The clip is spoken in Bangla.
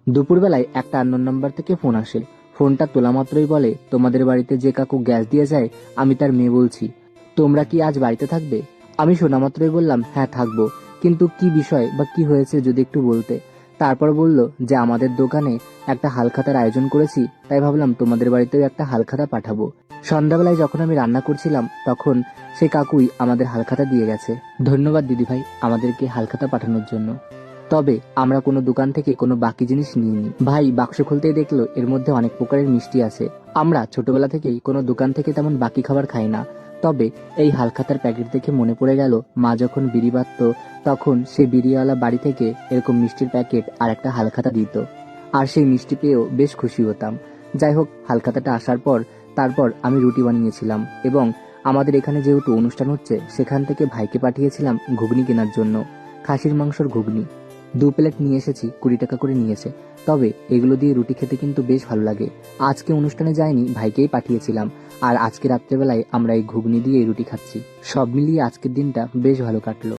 দুপুরবেলায় একটা আননোন নাম্বার থেকে ফোন আসে। ফোনটা তোলা মাত্রই বলে, তোমাদের বাড়িতে যে কাকু গ্যাস দিয়ে যায় আমি তার মেয়ে বলছি, তোমরা কি আজ বাড়িতে থাকবে? আমি শোনা মাত্রই বললাম, হ্যাঁ থাকবো, কিন্তু কি বিষয় বা কি হয়েছে যদি একটু বলতে। তারপর বলল যে আমাদের দোকানে একটা হালখাতার আয়োজন করেছি, তাই ভাবলাম তোমাদের বাড়িতেও একটা হালখাতা পাঠাবো। সন্ধ্যাবেলায় যখন আমি রান্না করছিলাম তখন সে কাকুই আমাদের হালখাতা দিয়ে গেছে। ধন্যবাদ দিদিভাই আমাদেরকে হালখাতা পাঠানোর জন্য। তবে আমরা কোনো দোকান থেকে কোনো বাকি জিনিস নিইনি। ভাই বাক্স খুলতেই দেখলো এর মধ্যে অনেক প্রকারের মিষ্টি আছে। আমরা ছোটবেলা থেকেই কোনো দোকান থেকে তেমন বাকি খাবার খাই না। তবে এই হালখাতার প্যাকেট দেখে মনে পড়ে গেল মা যখন বিড়ি বাঁধতো তখন সেই বিড়িওয়ালা বাড়ি থেকে এরকম মিষ্টির প্যাকেট আর একটা হালখাতা দিত, আর সেই মিষ্টি পেয়েও বেশ খুশি হতাম। যাই হোক, হালখাতাটা আসার পর তারপর আমি রুটি বানিয়েছিলাম এবং আমাদের এখানে যেহেতু অনুষ্ঠান হচ্ছে সেখান থেকে ভাইকে পাঠিয়েছিলাম ঘুগনি কেনার জন্য। খাসির মাংসর ঘুগনি 2 প্লেট নিয়ে এসেছি, 20 টাকা করে নিয়েছে। তবে এগুলো দিয়ে রুটি খেতে কিন্তু বেশ ভালো লাগে। আজকে অনুষ্ঠানে যাইনি, ভাইকেই পাঠিয়েছিলাম। আর আজকে রাত্রেবেলায় আমরা এই ঘুগনি দিয়ে রুটি খাচ্ছি। সব মিলিয়ে আজকের দিনটা বেশ ভালো কাটলো।